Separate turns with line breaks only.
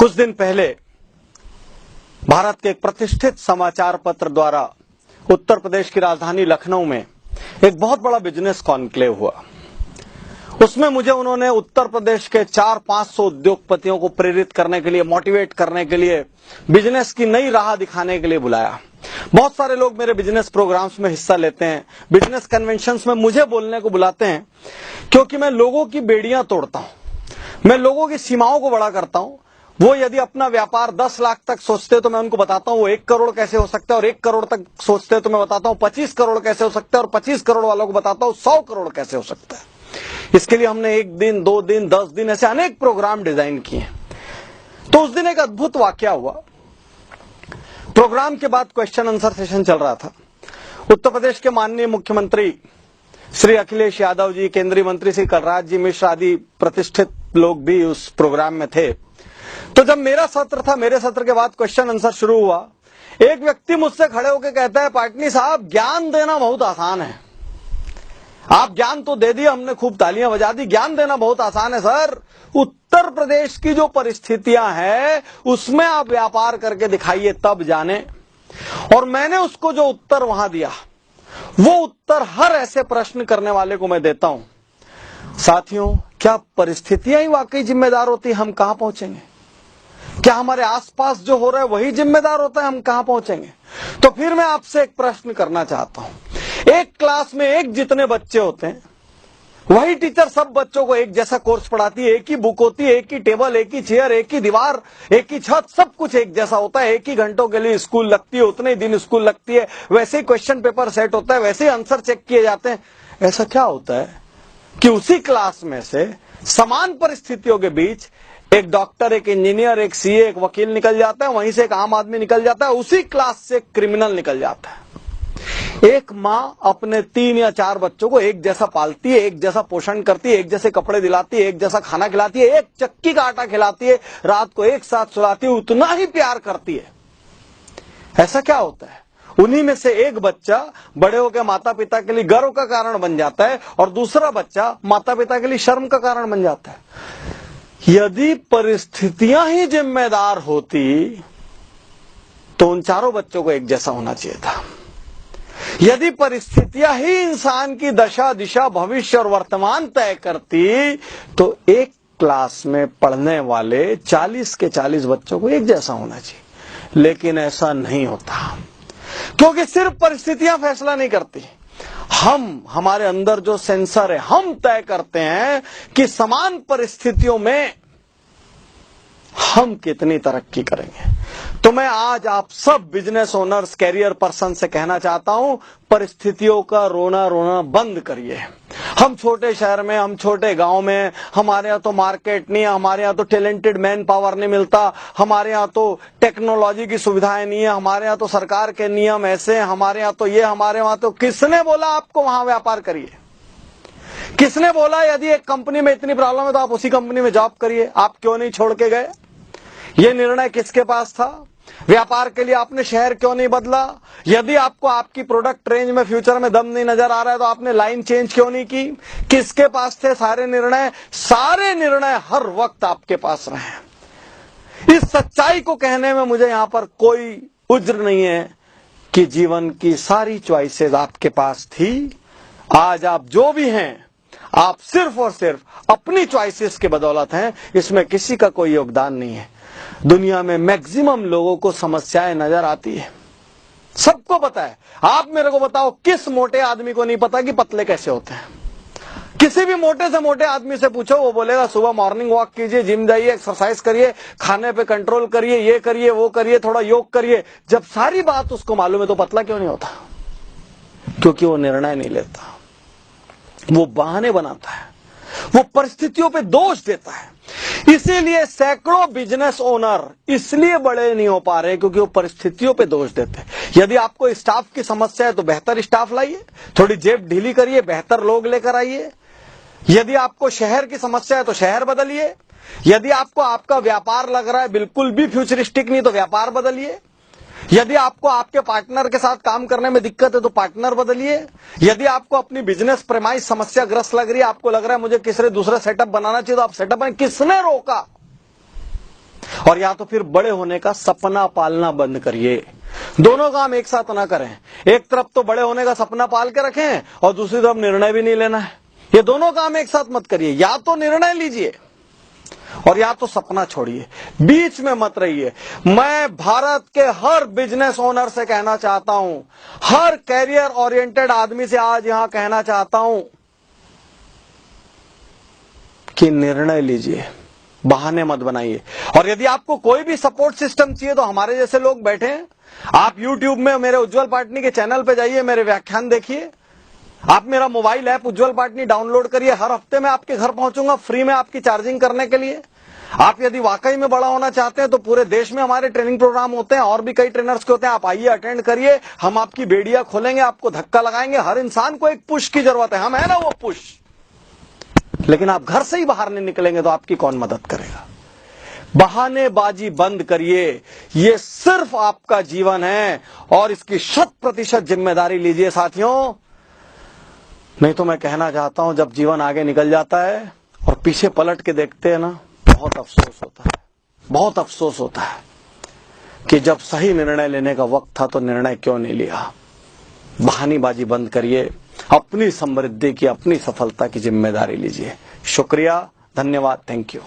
कुछ दिन पहले भारत के एक प्रतिष्ठित समाचार पत्र द्वारा उत्तर प्रदेश की राजधानी लखनऊ में एक बहुत बड़ा बिजनेस कॉन्क्लेव हुआ। उसमें मुझे उन्होंने उत्तर प्रदेश के 400-500 उद्योगपतियों को प्रेरित करने के लिए, मोटिवेट करने के लिए, बिजनेस की नई राह दिखाने के लिए बुलाया। बहुत सारे लोग मेरे बिजनेस प्रोग्राम्स में हिस्सा लेते हैं, बिजनेस कन्वेंशंस में मुझे बोलने को बुलाते हैं, क्योंकि मैं लोगों की बेड़ियां तोड़ता हूं, मैं लोगों की सीमाओं को बड़ा करता हूं। वो यदि अपना व्यापार 10 लाख तक सोचते हैं तो मैं उनको बताता हूं वो 1 करोड़ कैसे हो सकता है, और 1 करोड़ तक सोचते हैं तो मैं बताता हूं 25 करोड़ कैसे हो सकता है, और 25 करोड़ वालों को बताता हूं 100 करोड़ कैसे हो सकता है। इसके लिए हमने 1 दिन, 2 दिन, 10 दिन ऐसे अनेक प्रोग्राम डिजाइन किए। तो उस दिन एक अद्भुत वाकया हुआ। प्रोग्राम के बाद क्वेश्चन आंसर सेशन चल रहा था। उत्तर प्रदेश के माननीय मुख्यमंत्री श्री अखिलेश यादव जी, केंद्रीय मंत्री श्री कलराज जी मिश्र आदि प्रतिष्ठित लोग भी उस प्रोग्राम में थे। तो जब मेरा सत्र था, मेरे सत्र के बाद क्वेश्चन आंसर शुरू हुआ, एक व्यक्ति मुझसे खड़े होकर कहता है, पाटनी साहब ज्ञान देना बहुत आसान है, आप ज्ञान तो दे दिए, हमने खूब तालियां बजा दी, ज्ञान देना बहुत आसान है सर, उत्तर प्रदेश की जो परिस्थितियां हैं उसमें आप व्यापार करके दिखाइए तब जाने। और मैंने उसको जो उत्तर वहां दिया, वो उत्तर हर ऐसे प्रश्न करने वाले को मैं देता हूं। साथियों, क्या परिस्थितियां ही वाकई जिम्मेदार होती, हम कहां पहुंचेंगे? क्या हमारे आसपास जो हो रहा है वही जिम्मेदार होता है, हम कहां पहुंचेंगे? तो फिर मैं आपसे एक प्रश्न करना चाहता हूं। एक क्लास में एक जितने बच्चे होते हैं, वही टीचर सब बच्चों को एक जैसा कोर्स पढ़ाती है, एक ही बुक होती है, एक ही टेबल, एक ही चेयर, एक ही दीवार, एक ही छत, सब कुछ एक जैसा होता है, एक ही घंटों के लिए स्कूल लगती है, उतने ही दिन स्कूल लगती है, वैसे ही क्वेश्चन पेपर सेट होता है, वैसे ही आंसर चेक किए जाते हैं। ऐसा क्या होता है कि उसी क्लास में से समान परिस्थितियों के बीच एक डॉक्टर, एक इंजीनियर, एक सीए, एक वकील निकल जाता है, वहीं से एक आम आदमी निकल जाता है, उसी क्लास से एक क्रिमिनल निकल जाता है। एक माँ अपने 3 या 4 बच्चों को एक जैसा पालती है, एक जैसा पोषण करती है, एक जैसे कपड़े दिलाती है, एक जैसा खाना खिलाती है, एक चक्की का आटा खिलाती है, रात को एक साथ सुलाती है, उतना ही प्यार करती है। ऐसा क्या होता है? उन्हीं में से एक बच्चा बड़े होकर माता पिता के लिए गर्व का कारण बन जाता है, और दूसरा बच्चा माता पिता के लिए शर्म का कारण बन जाता है। यदि परिस्थितियां ही जिम्मेदार होती तो उन चारों बच्चों को एक जैसा होना चाहिए था। यदि परिस्थितियां ही इंसान की दशा, दिशा, भविष्य और वर्तमान तय करती तो एक क्लास में पढ़ने वाले 40 के 40 बच्चों को एक जैसा होना चाहिए। लेकिन ऐसा नहीं होता, क्योंकि सिर्फ परिस्थितियां फैसला नहीं करती। हमारे अंदर जो सेंसर है, हम तय करते हैं कि समान परिस्थितियों में हम कितनी तरक्की करेंगे। तो मैं आज आप सब बिजनेस ओनर्स, कैरियर पर्सन से कहना चाहता हूं, परिस्थितियों का रोना रोना बंद करिए। हम छोटे शहर में, हम छोटे गांव में, हमारे यहाँ तो मार्केट नहीं है, हमारे यहाँ तो टैलेंटेड मैन पावर नहीं मिलता, हमारे यहाँ तो टेक्नोलॉजी की सुविधाएं नहीं है, हमारे यहाँ तो सरकार के नियम ऐसे हैं, हमारे यहाँ तो ये, हमारे वहां तो। किसने बोला आपको वहां व्यापार करिए? किसने बोला यदि एक कंपनी में इतनी प्रॉब्लम है तो आप उसी कंपनी में जॉब करिए? आप क्यों नहीं छोड़ के गए? ये निर्णय किसके पास था? व्यापार के लिए आपने शहर क्यों नहीं बदला? यदि आपको आपकी प्रोडक्ट रेंज में फ्यूचर में दम नहीं नजर आ रहा है तो आपने लाइन चेंज क्यों नहीं की? किसके पास थे सारे निर्णय? सारे निर्णय हर वक्त आपके पास रहे। इस सच्चाई को कहने में मुझे यहां पर कोई उज्र नहीं है कि जीवन की सारी चॉइसेस आपके पास थी। आज आप जो भी हैं, आप सिर्फ और सिर्फ अपनी चॉइसेस के बदौलत हैं, इसमें किसी का कोई योगदान नहीं है। दुनिया में मैक्सिमम लोगों को समस्याएं नजर आती है, सबको पता है। आप मेरे को बताओ, किस मोटे आदमी को नहीं पता कि पतले कैसे होते हैं? किसी भी मोटे से मोटे आदमी से पूछो, वो बोलेगा सुबह मॉर्निंग वॉक कीजिए, जिम जाइए, एक्सरसाइज करिए, खाने पे कंट्रोल करिए, ये करिए, वो करिए, थोड़ा योग करिए। जब सारी बात उसको मालूम है तो पतला क्यों नहीं होता? क्योंकि वो निर्णय नहीं लेता, वो बहाने बनाता है, वो परिस्थितियों पे दोष देता है। इसीलिए सैकड़ों बिजनेस ओनर इसलिए बड़े नहीं हो पा रहे क्योंकि वो परिस्थितियों पे दोष देते हैं। यदि आपको स्टाफ की समस्या है तो बेहतर स्टाफ लाइए, थोड़ी जेब ढीली करिए, बेहतर लोग लेकर आइए। यदि आपको शहर की समस्या है तो शहर बदलिए। यदि आपको आपका व्यापार लग रहा है बिल्कुल भी फ्यूचरिस्टिक नहीं तो व्यापार बदलिए। यदि आपको आपके पार्टनर के साथ काम करने में दिक्कत है तो पार्टनर बदलिए। यदि आपको अपनी बिजनेस प्रेमाइज समस्या ग्रस्त लग रही है, आपको लग रहा है मुझे किसी दूसरा सेटअप बनाना चाहिए, तो आप सेटअप बनाए। किसने रोका? और या तो फिर बड़े होने का सपना पालना बंद करिए। दोनों काम एक साथ ना करें। एक तरफ तो बड़े होने का सपना पाल के रखें और दूसरी तरफ निर्णय भी नहीं लेना है। ये दोनों काम एक साथ मत करिए। या तो निर्णय लीजिए और या तो सपना छोड़िए, बीच में मत रहिए। मैं भारत के हर बिजनेस ओनर से कहना चाहता हूं, हर कैरियर ओरिएंटेड आदमी से आज यहां कहना चाहता हूं कि निर्णय लीजिए, बहाने मत बनाइए। और यदि आपको कोई भी सपोर्ट सिस्टम चाहिए तो हमारे जैसे लोग बैठे हैं। आप YouTube में मेरे उज्जवल पाटनी के चैनल पे जाइए, मेरे व्याख्यान देखिए। आप मेरा मोबाइल ऐप उज्जवल पाटनी डाउनलोड करिए। हर हफ्ते मैं आपके घर पहुंचूंगा फ्री में आपकी चार्जिंग करने के लिए। आप यदि वाकई में बड़ा होना चाहते हैं तो पूरे देश में हमारे ट्रेनिंग प्रोग्राम होते हैं और भी कई ट्रेनर्स के होते हैं। आप आइए, अटेंड करिए। हम आपकी बेड़ियां खोलेंगे, आपको धक्का लगाएंगे। हर इंसान को एक पुश की जरूरत है, हम है ना वो पुश। लेकिन आप घर से ही बाहर नहीं निकलेंगे तो आपकी कौन मदद करेगा। बहानेबाजी बंद करिए। ये सिर्फ आपका जीवन है और इसकी 100% जिम्मेदारी लीजिए साथियों। नहीं तो मैं कहना चाहता हूं, जब जीवन आगे निकल जाता है और पीछे पलट के देखते हैं ना, बहुत अफसोस होता है। बहुत अफसोस होता है कि जब सही निर्णय लेने का वक्त था तो निर्णय क्यों नहीं लिया। बहानेबाजी बंद करिए। अपनी समृद्धि की, अपनी सफलता की जिम्मेदारी लीजिए। शुक्रिया, धन्यवाद, थैंक यू।